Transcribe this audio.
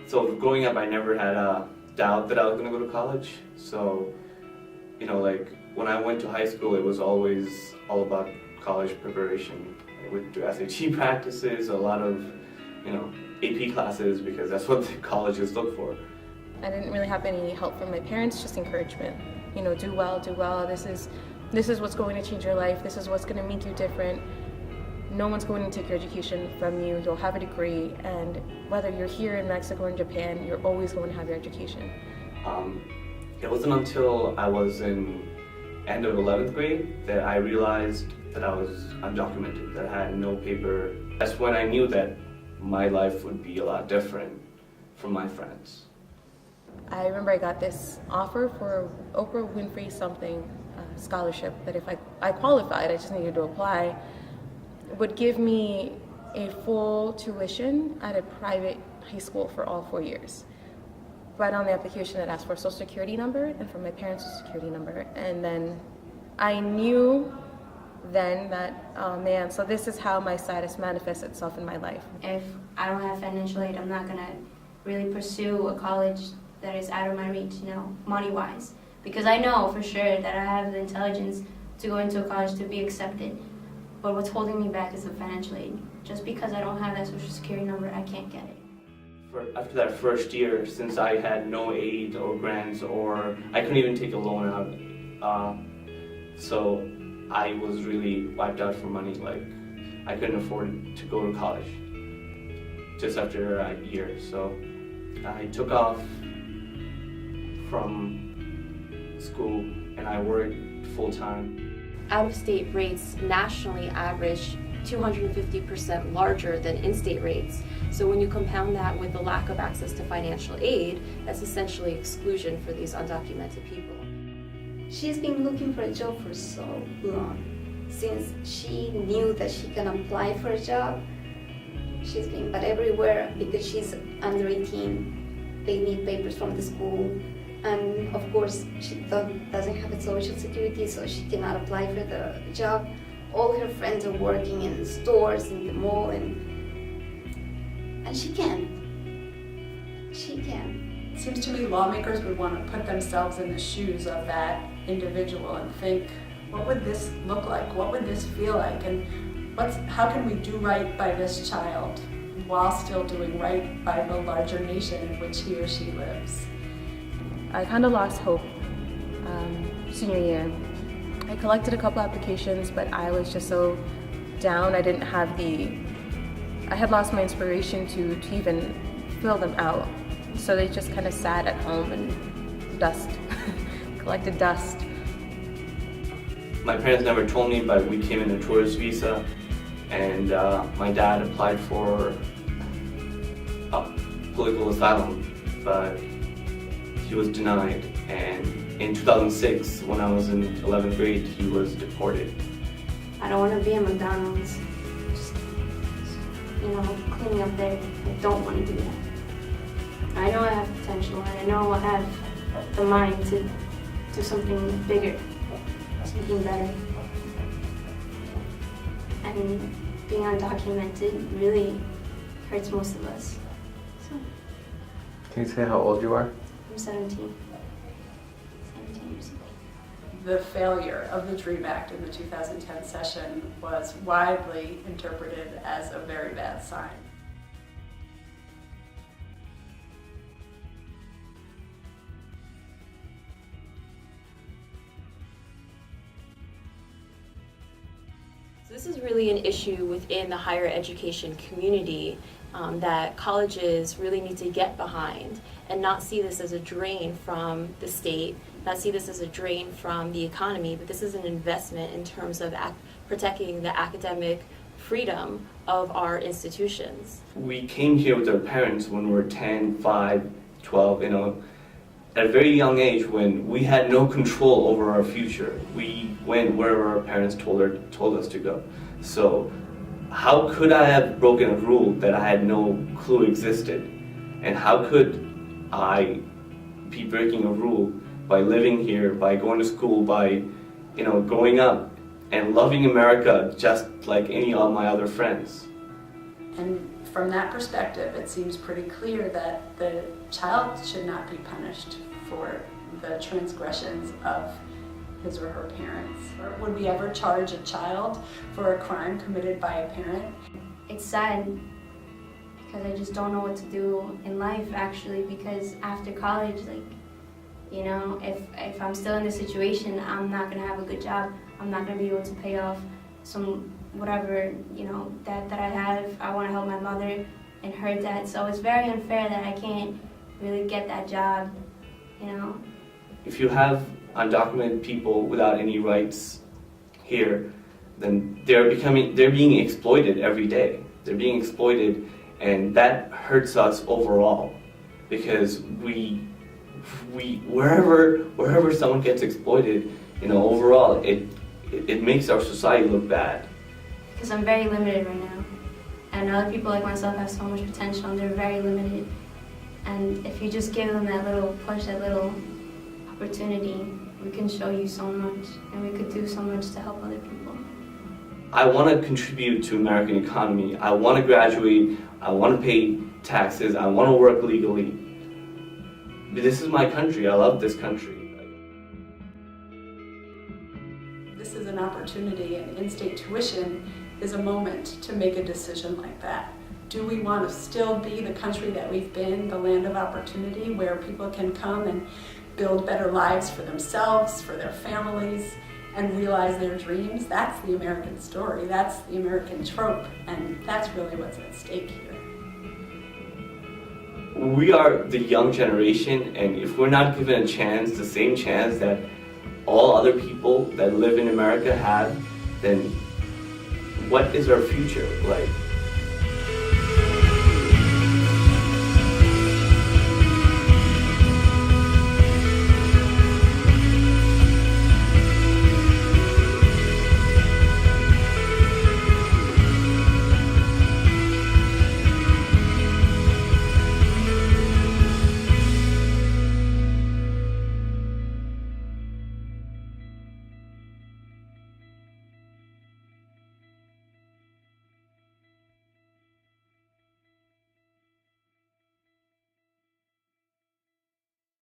So growing up, I never had a doubt that I was going to go to college. So, like when I went to high school, it was always all about college preparation. I would do SAT practices, a lot of, AP classes, because that's what the colleges look for. I didn't really have any help from my parents, just encouragement. Do well, do well. This is what's going to change your life. This is what's going to make you different. No one's going to take your education from you. You'll have a degree, and whether you're here in Mexico or in Japan, you're always going to have your education. It wasn't until I was in end of 11th grade that I realized that I was undocumented, that I had no paper. That's when I knew that my life would be a lot different from my friends. I remember I got this offer for Oprah Winfrey something scholarship that if I qualified, I just needed to apply, would give me a full tuition at a private high school for all 4 years. Right on the application, it asked for a social security number and for my parents' social security number. And then I knew then that, oh man, so this is how my status manifests itself in my life. If I don't have financial aid, I'm not gonna really pursue a college that is out of my reach, money-wise. Because I know for sure that I have the intelligence to go into a college to be accepted. But what's holding me back is the financial aid. Just because I don't have that social security number, I can't get it. After that first year, since I had no aid or grants, or I couldn't even take a loan out, so I was really wiped out for money. Like, I couldn't afford to go to college just after a year. So I took off from school and I worked full-time. Out-of-state rates nationally average 250% larger than in-state rates. So when you compound that with the lack of access to financial aid, that's essentially exclusion for these undocumented people. She's been looking for a job for so long. Since she knew that she can apply for a job, she's been, but everywhere, because she's under 18, they need papers from the school. And of course, she doesn't have a social security, so she cannot apply for the job. All her friends are working in stores, in the mall, and she can. She can. It seems to me lawmakers would want to put themselves in the shoes of that individual and think, what would this look like? What would this feel like? And how can we do right by this child while still doing right by the larger nation in which he or she lives? I kind of lost hope senior year. I collected a couple applications, but I was just so down. I had lost my inspiration to even fill them out. So they just kind of sat at home and collected dust. My parents never told me, but we came in a tourist visa, and my dad applied for political asylum, but he was denied. And in 2006, when I was in 11th grade, he was deported. I don't want to be a McDonald's, just, cleaning up there. I don't want to do that. I know I have potential, and I know I have the mind to do something bigger, something better. And being undocumented really hurts most of us. So, can you say how old you are? I'm 17. 17 years old. The failure of the DREAM Act in the 2010 session was widely interpreted as a very bad sign. So this is really an issue within the higher education community that colleges really need to get behind and not see this as a drain from the state, not see this as a drain from the economy, but this is an investment in terms of protecting the academic freedom of our institutions. We came here with our parents when we were 10, 5, 12, at a very young age when we had no control over our future. We went wherever our parents told us to go. So how could I have broken a rule that I had no clue existed? And how could I be breaking a rule by living here, by going to school, by growing up and loving America just like any of my other friends? And from that perspective, it seems pretty clear that the child should not be punished for the transgressions of his or her parents. Or would we ever charge a child for a crime committed by a parent? It's sad because I just don't know what to do in life, actually, because after college, like, you know, if I'm still in this situation, I'm not going to have a good job. I'm not going to be able to pay off some whatever, you know, debt that I have. I want to help my mother and her debt, so it's very unfair that I can't really get that job, you know. If you have undocumented people without any rights here, then they're being exploited every day. They're being exploited, and that hurts us overall, because we wherever someone gets exploited, you know, overall it makes our society look bad. Because I'm very limited right now, and other people like myself have so much potential, and they're very limited. And if you just give them that little push, that little opportunity, we can show you so much, and we could do so much to help other people. I want to contribute to American economy. I want to graduate. I want to pay taxes. I want to work legally. This is my country. I love this country. This is an opportunity, and in-state tuition is a moment to make a decision like that. Do we want to still be the country that we've been, the land of opportunity, where people can come and build better lives for themselves, for their families, and realize their dreams? That's the American story. That's the American trope, and that's really what's at stake here. We are the young generation, and if we're not given a chance, the same chance that all other people that live in America have, then what is our future like?